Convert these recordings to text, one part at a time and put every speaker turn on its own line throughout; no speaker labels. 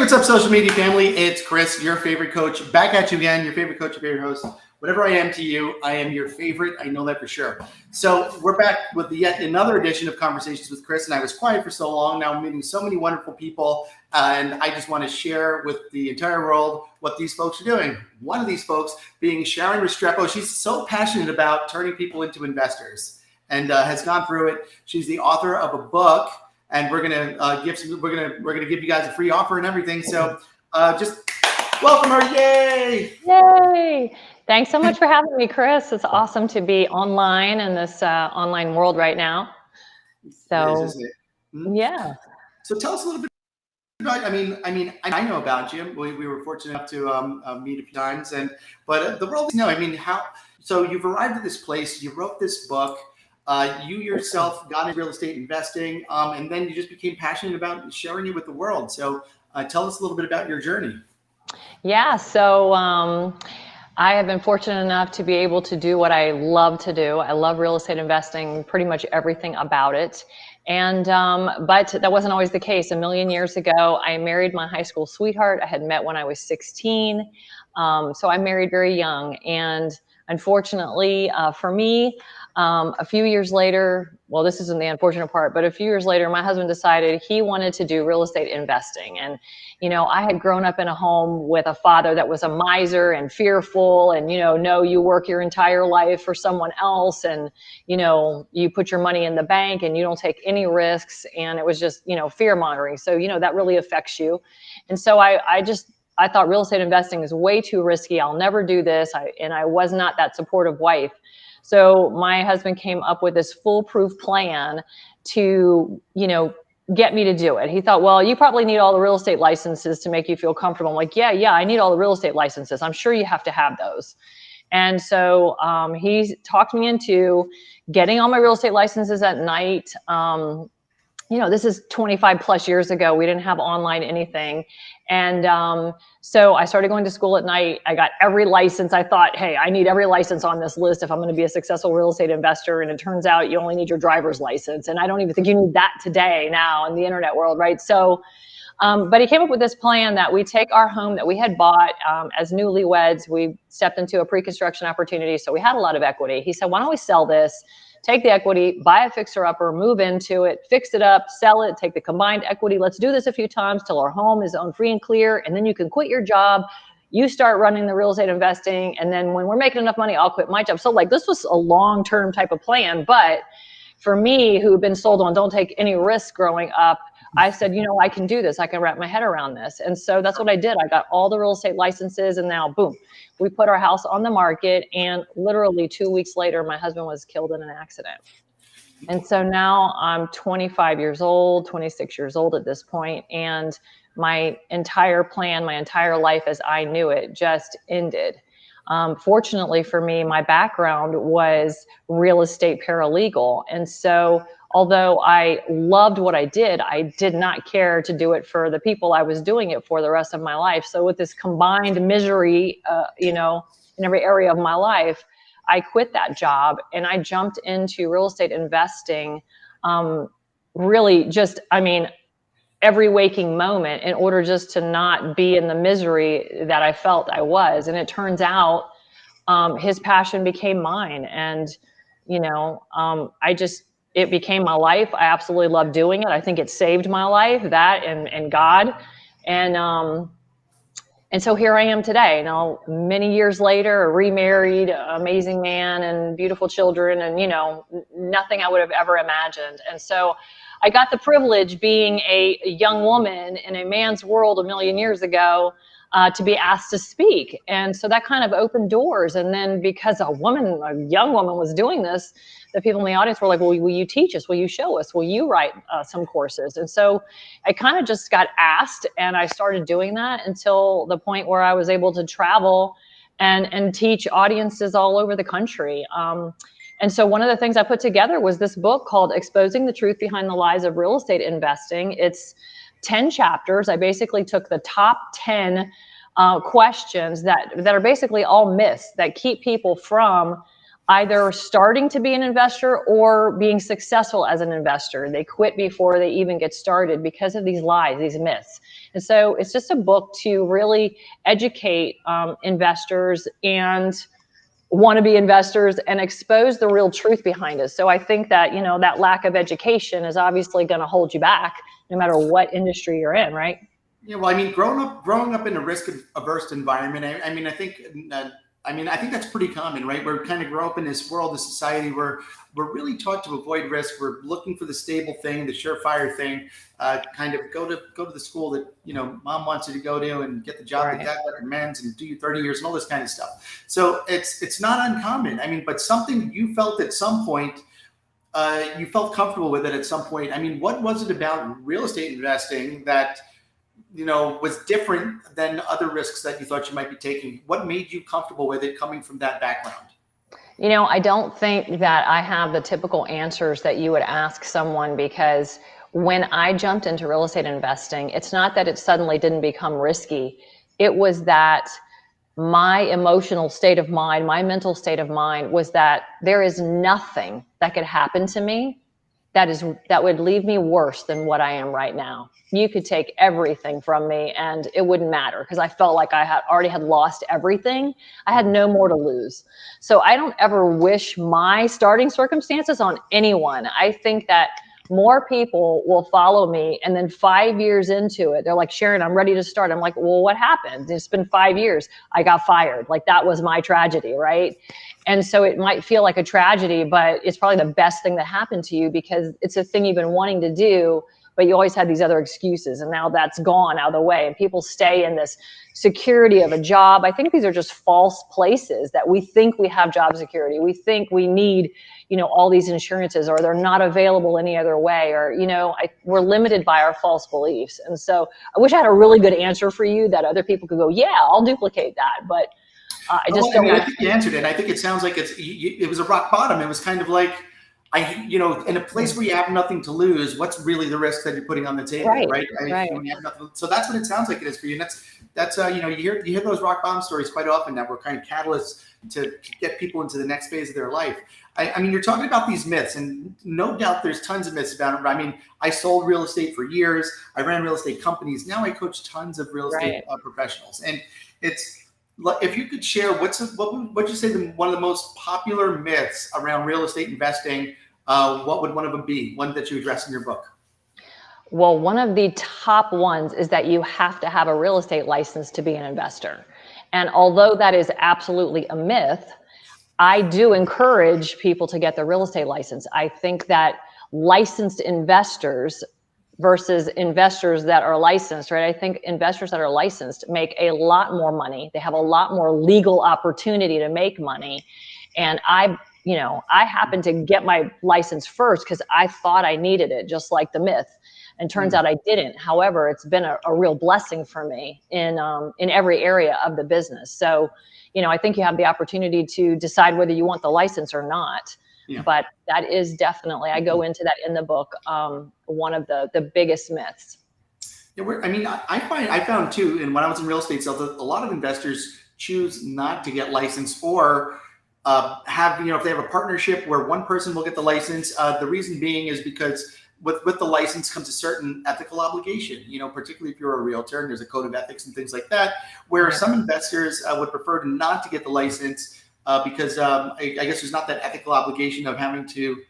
what's up, social media family? It's Chris, your favorite coach, back at you again, your favorite coach, your favorite host. Whatever I am to you, I am your favorite. I know that for sure. So we're back with yet another edition of Conversations with Chris, and I was quiet for so long. Now I'm meeting so many wonderful people, and I just want to share with the entire world what these folks are doing. One of these folks being Sharon Restrepo. She's so passionate about turning people into investors and has gone through it. She's the author of a book. And we're gonna give you guys a free offer and everything. So just welcome her! Yay!
Yay! Thanks so much for having me, Chris. It's awesome to be online in this online world right now. So
isn't it? Mm-hmm.
Yeah.
So tell us a little bit about. I know about you. We were fortunate enough to meet a few times, but the world doesn't know. I mean, how? So you've arrived at this place. You wrote this book. You yourself got into real estate investing, and then you just became passionate about sharing it with the world. So tell us a little bit about your journey.
Yeah, so I have been fortunate enough to be able to do what I love to do. I love real estate investing, pretty much everything about it. And but that wasn't always the case. A million years ago, I married my high school sweetheart. I had met when I was 16. So I married very young. And unfortunately for me, a few years later, well, this isn't the unfortunate part, but a few years later, my husband decided he wanted to do real estate investing. And, you know, I had grown up in a home with a father that was a miser and fearful and, no, you work your entire life for someone else and, you put your money in the bank and you don't take any risks. And it was just, fear mongering. So, that really affects you. And so I thought real estate investing is way too risky. I'll never do this. I was not that supportive wife. So my husband came up with this foolproof plan to, get me to do it. He thought, well, you probably need all the real estate licenses to make you feel comfortable. I'm like, yeah, I need all the real estate licenses. I'm sure you have to have those. And so he talked me into getting all my real estate licenses at night. This is 25 plus years ago. We didn't have online anything. And so I started going to school at night. I got every license. I thought, hey, I need every license on this list if I'm going to be a successful real estate investor. And it turns out you only need your driver's license. And I don't even think you need that today now in the internet world, right? So, but he came up with this plan that we take our home that we had bought as newlyweds. We stepped into a pre-construction opportunity. So we had a lot of equity. He said, why don't we sell this? Take the equity, buy a fixer-upper, move into it, fix it up, sell it, take the combined equity. Let's do this a few times till our home is owned free and clear, and then you can quit your job. You start running the real estate investing, and then when we're making enough money, I'll quit my job. So this was a long-term type of plan, but for me, who've been sold on don't take any risk growing up, I said, I can do this. I can wrap my head around this. And so that's what I did. I got all the real estate licenses and now, boom, we put our house on the market. And literally 2 weeks later, my husband was killed in an accident. And so now I'm 25 years old, 26 years old at this point, and my entire plan, my entire life as I knew it just ended. Fortunately for me, my background was real estate paralegal. And so although I loved what I did not care to do it for the people I was doing it for the rest of my life. So with this combined misery, in every area of my life, I quit that job and I jumped into real estate investing, really just, every waking moment in order just to not be in the misery that I felt I was. And it turns out his passion became mine. And, it became my life. I absolutely love doing it. I think it saved my life, that and God. And so here I am today. Now, many years later, remarried, amazing man and beautiful children and, nothing I would have ever imagined. And so I got the privilege being a young woman in a man's world a million years ago to be asked to speak. And so that kind of opened doors. And then because a young woman was doing this, the people in the audience were like, well, will you teach us? Will you show us? Will you write some courses? And so I kind of just got asked and I started doing that until the point where I was able to travel and teach audiences all over the country. And so one of the things I put together was this book called Exposing the Truth Behind the Lies of Real Estate Investing. It's 10 chapters. I basically took the top 10 questions that are basically all myths that keep people from either starting to be an investor or being successful as an investor. They quit before they even get started because of these lies, these myths. And so it's just a book to really educate investors and wannabe investors and expose the real truth behind it. So I think that, that lack of education is obviously going to hold you back no matter what industry you're in, right?
Yeah, well, I mean, growing up in a risk-averse environment, I think that's pretty common, right? We're kind of grow up in this world, this society where we're really taught to avoid risk. We're looking for the stable thing, the surefire thing. Kind of go to the school that mom wants you to go to, and get the job that dad recommends, and do 30 years and all this kind of stuff. So it's not uncommon. I mean, but something you felt at some point. You felt comfortable with it at some point. I mean, what was it about real estate investing that was different than other risks that you thought you might be taking? What made you comfortable with it coming from that background?
I don't think that I have the typical answers that you would ask someone, because when I jumped into real estate investing, it's not that it suddenly didn't become risky. It was that my emotional state of mind, my mental state of mind was that there is nothing that could happen to me that would leave me worse than what I am right now. You could take everything from me and it wouldn't matter, because I felt like I had already lost everything. I had no more to lose. So I don't ever wish my starting circumstances on anyone. I think that more people will follow me, and then 5 years into it, they're like, Sharon, I'm ready to start. I'm like, well, what happened? It's been 5 years. I got fired. Like, that was my tragedy, right? And so it might feel like a tragedy, but it's probably the best thing that happened to you, because it's a thing you've been wanting to do, but you always had these other excuses, and now that's gone out of the way, and people stay in this security of a job. I think these are just false places that we think we have job security. We think we need, all these insurances, or they're not available any other way, or, we're limited by our false beliefs. And so I wish I had a really good answer for you that other people could go, yeah, I'll duplicate that. But I
think you answered it. I think it sounds like it was a rock bottom. It was kind of like, in a place where you have nothing to lose, what's really the risk that you're putting on the table, right?
Right.
When you have nothing, so that's what it sounds like it is for you. And that's you hear those rock bottom stories quite often that were kind of catalysts to get people into the next phase of their life. I mean, you're talking about these myths, and no doubt there's tons of myths about it. I mean, I sold real estate for years. I ran real estate companies. Now I coach tons of real estate professionals, and if you could share, what'd you say one of the most popular myths around real estate investing? What would one of them be? One that you address in your book?
Well, one of the top ones is that you have to have a real estate license to be an investor. And although that is absolutely a myth, I do encourage people to get the real estate license. I think that licensed investors versus investors that are licensed, right? I think investors that are licensed make a lot more money. They have a lot more legal opportunity to make money. And I happened to get my license first because I thought I needed it, just like the myth. And turns out I didn't. However, it's been a real blessing for me in every area of the business. So, I think you have the opportunity to decide whether you want the license or not. Yeah. But that is definitely, I go into that in the book, one of the biggest myths.
Yeah, I found too, and when I was in real estate sales, a lot of investors choose not to get licensed, or have, if they have a partnership where one person will get the license. The reason being is because with the license comes a certain ethical obligation, particularly if you're a realtor and there's a code of ethics and things like that, where some investors would prefer not to get the license because I guess there's not that ethical obligation of having to,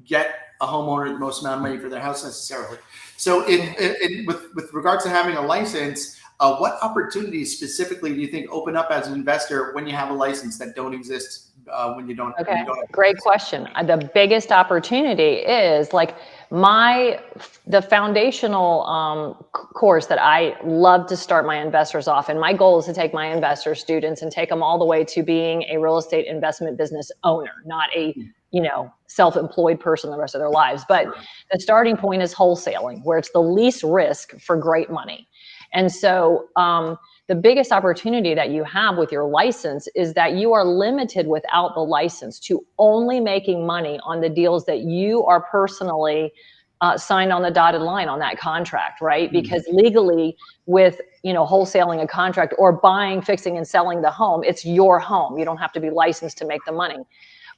get a homeowner the most amount of money for their house necessarily. So with regards to having a license, what opportunities specifically do you think open up as an investor when you have a license that don't exist when you don't?
Okay,
when you don't
great question. The biggest opportunity is like the foundational course that I love to start my investors off. And my goal is to take my investor students and take them all the way to being a real estate investment business owner, not a self-employed person the rest of their lives. But the starting point is wholesaling, where it's the least risk for great money. And so the biggest opportunity that you have with your license is that you are limited without the license to only making money on the deals that you are personally signed on the dotted line on that contract, right? Because legally with, wholesaling a contract or buying, fixing, and selling the home, it's your home. You don't have to be licensed to make the money.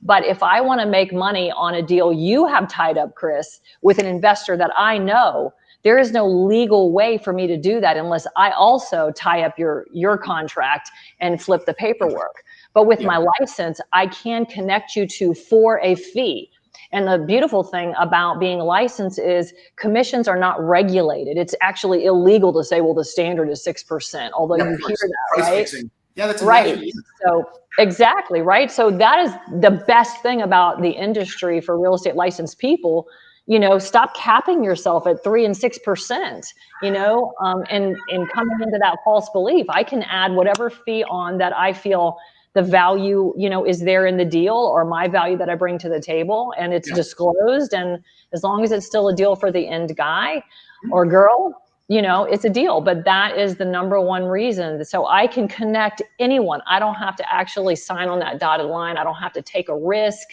But if I want to make money on a deal you have tied up, Chris, with an investor that I know, There is no legal way for me to do that unless I also tie up your contract and flip the paperwork. But with my license, I can connect you to for a fee. And the beautiful thing about being licensed is commissions are not regulated. It's actually illegal to say, well, the standard is 6%, although you hear that,
price
right?
fixing. Yeah, that's
right.
Actually,
So exactly, right? So that is the best thing about the industry for real estate licensed people. Stop capping yourself at 3 and 6%, and coming into that false belief. I can add whatever fee on that I feel the value, is there in the deal, or my value that I bring to the table, and it's disclosed. And as long as it's still a deal for the end guy or girl, it's a deal. But that is the number one reason. So I can connect anyone. I don't have to actually sign on that dotted line. I don't have to take a risk.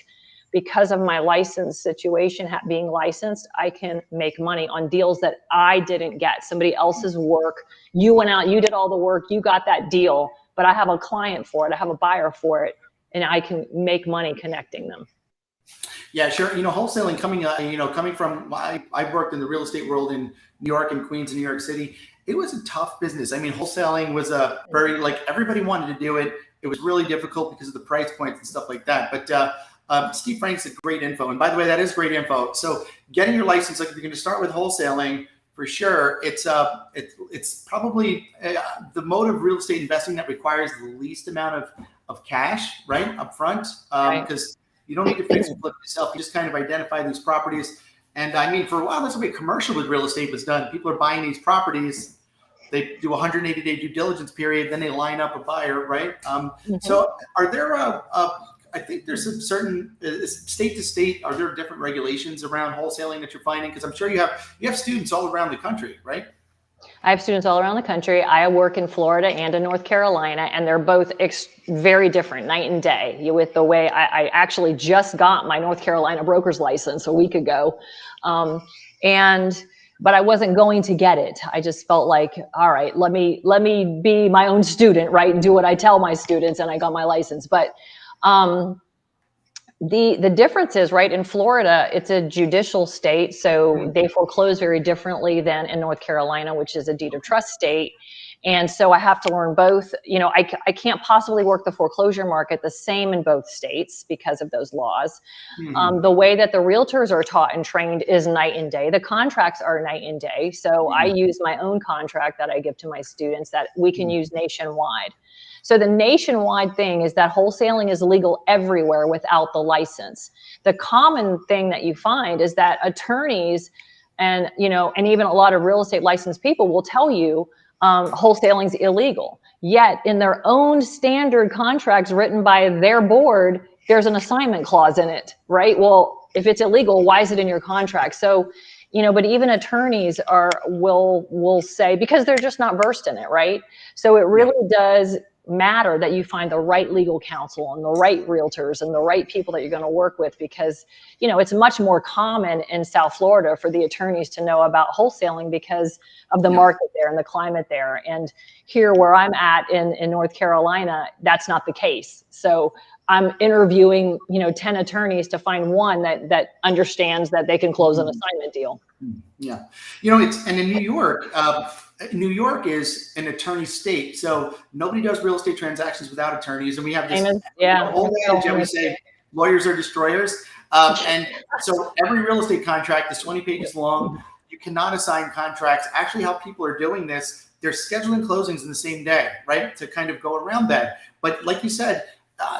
Because of my license situation, being licensed, I can make money on deals that I didn't get. Somebody else's work. You went out, you did all the work, you got that deal, but I have a client for it, I have a buyer for it, and I can make money connecting them.
Yeah, sure. Wholesaling coming from, I worked in the real estate world in New York and Queens and New York City. It was a tough business. I mean, wholesaling was a very, everybody wanted to do it. It was really difficult because of the price points and stuff like that. But Steve Frank's a great info. And by the way, that is great info. So getting your license, if you're going to start with wholesaling, for sure, it's probably the mode of real estate investing that requires the least amount of cash, right, up front, because you don't need to fix and flip yourself. You just kind of identify these properties. And I mean, for a while, that's the way commercial with real estate was done. People are buying these properties. They do a 180-day due diligence period, then they line up a buyer, right? So are there I think there's some certain state to state, are there different regulations around wholesaling that you're finding? Because I'm sure you have students all around the country, right?
I have students all around the country. I work in Florida and in North Carolina, and they're both very different, night and day. With the way I actually just got my North Carolina broker's license a week ago, but I wasn't going to get it. I just felt like, all right, let me be my own student, right, and do what I tell my students, and I got my license. But the difference is, right, in Florida, it's a judicial state, so they foreclose very differently than in North Carolina, which is a deed of trust state. And so I have to learn both. I can't possibly work the foreclosure market the same in both states because of those laws. The way that the realtors are taught and trained is night and day. The contracts are night and day. So I use my own contract that I give to my students that we can use nationwide. So the nationwide thing is that wholesaling is legal everywhere without the license. The common thing that you find is that attorneys and even a lot of real estate licensed people will tell you wholesaling is illegal. Yet in their own standard contracts written by their board, there's an assignment clause in it, right? Well, if it's illegal, why is it in your contract? So, but even attorneys will say, because they're just not versed in it, right? So it really does matter that you find the right legal counsel and the right realtors and the right people that you're going to work with, because it's much more common in South Florida for the attorneys to know about wholesaling because of the market there and the climate there. And here where I'm at in North Carolina, that's not the case. So I'm interviewing 10 attorneys to find one that understands that they can close an assignment deal.
Yeah, and in New York, New York is an attorney state, so nobody does real estate transactions without attorneys, and we have this whole adage that we say lawyers are destroyers, and so every real estate contract is 20 pages long. You cannot assign contracts. Actually, how people are doing this, they're scheduling closings in the same day, right, to kind of go around that. But like you said,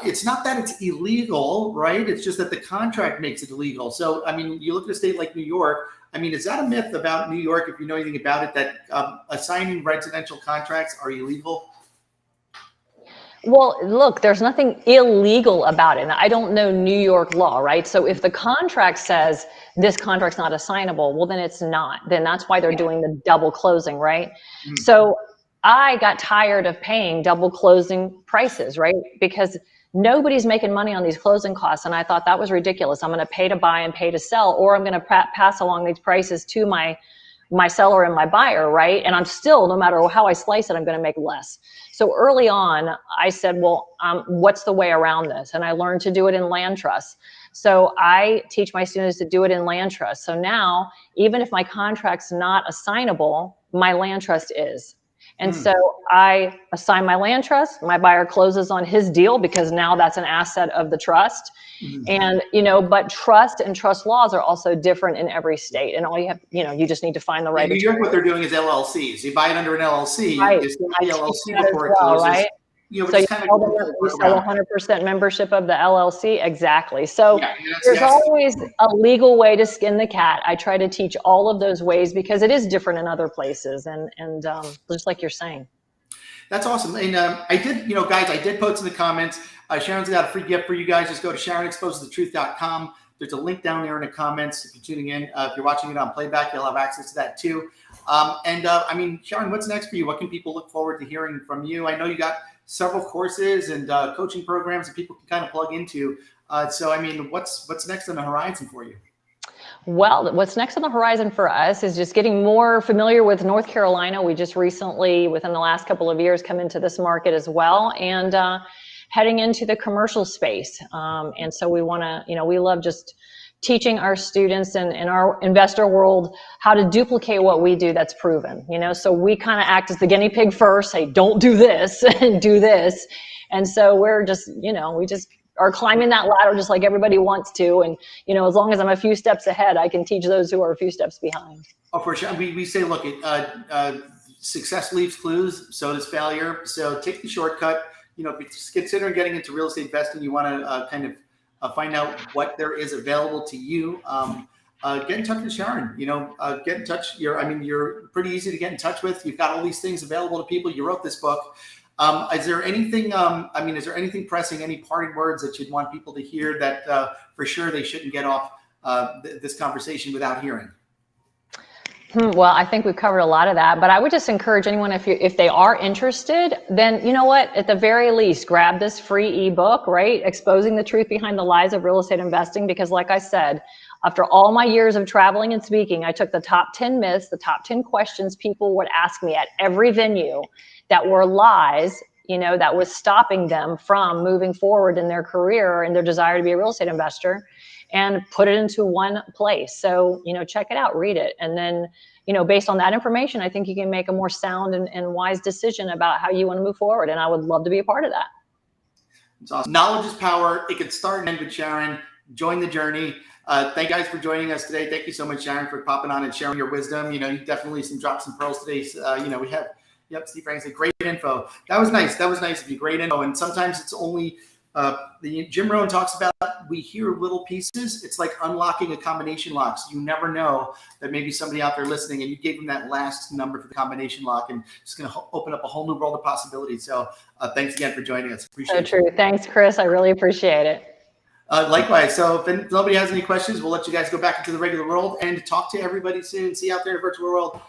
it's not that it's illegal, right? It's just that the contract makes it illegal. So, I mean, you look at a state like New York. I mean, is that a myth about New York, if you know anything about it, that assigning residential contracts are illegal?
Well, look, there's nothing illegal about it. And I don't know New York law, right? So if the contract says this contract's not assignable, well, then it's not. Then that's why they're doing the double closing, right? So I got tired of paying double closing prices, right? Because nobody's making money on these closing costs. And I thought that was ridiculous. I'm going to pay to buy and pay to sell, or I'm going to pass along these prices to my my seller and my buyer, right? And I'm still, no matter how I slice it, I'm going to make less. So early on, I said, well, what's the way around this? And I learned to do it in land trusts. So I teach my students to do it in land trust. So now, even if my contract's not assignable, my land trust is. And so I assign my land trust, my buyer closes on his deal because now that's an asset of the trust. And, but trust and trust laws are also different in every state. And all you have, you just need to find the right.
In New York, what they're doing is LLCs. You buy it under an LLC,
Right.
you still
I
the
teach
LLC
that as
before it
well,
closes.
right? So you sell 100% membership of the LLC. Exactly. So there's always a legal way to skin the cat. I try to teach all of those ways because it is different in other places. And just like you're saying.
That's awesome. And I did, guys, I did post in the comments. Sharon's got a free gift for you guys. Just go to SharonExposesTheTruth.com. There's a link down there in the comments if you're tuning in. If you're watching it on playback, you'll have access to that too. Sharon, what's next for you? What can people look forward to hearing from you? I know you got several courses and coaching programs that people can kind of plug into. What's next on the horizon for you?
Well, what's next on the horizon for us is just getting more familiar with North Carolina. We just recently, within the last couple of years, come into this market as well, and heading into the commercial space. And so we want to, we love just teaching our students and in our investor world how to duplicate what we do that's proven, so we kind of act as the guinea pig first, say, don't do this and do this. And so we're just, we just are climbing that ladder just like everybody wants to. And, as long as I'm a few steps ahead, I can teach those who are a few steps behind.
Oh, for sure. We say, look, success leaves clues, so does failure. So take the shortcut. If you're considering getting into real estate investing, you want to find out what there is available to you. Get in touch with Sharon. Get in touch. You're pretty easy to get in touch with. You've got all these things available to people. You wrote this book. Is there anything? Is there anything pressing? Any parting words that you'd want people to hear that for sure they shouldn't get off this conversation without hearing?
Well, I think we've covered a lot of that, but I would just encourage anyone, if they are interested, then you know what, at the very least, grab this free ebook, right? Exposing the truth behind the lies of real estate investing. Because like I said, after all my years of traveling and speaking, I took the top 10 myths, the top 10 questions people would ask me at every venue that were lies, that was stopping them from moving forward in their career and their desire to be a real estate investor, and put it into one place. So, check it out, read it. And then, based on that information, I think you can make a more sound and wise decision about how you want to move forward. And I would love to be a part of that.
It's awesome. Knowledge is power. It could start and end with Sharon. Join the journey. Thank you guys for joining us today. Thank you so much, Sharon, for popping on and sharing your wisdom. You definitely dropped some pearls today. We have, Steve Frank said, great info. That was nice. That was nice of you. Great info. And sometimes it's only, Jim Rohn talks about, we hear little pieces. It's like unlocking a combination lock. So you never know that maybe somebody out there listening and you gave them that last number for the combination lock, and it's going to open up a whole new world of possibilities. So thanks again for joining us. Appreciate it.
So true. Thanks, Chris. I really appreciate it.
Likewise. So if nobody has any questions, we'll let you guys go back into the regular world and talk to everybody soon. See you out there in the virtual world.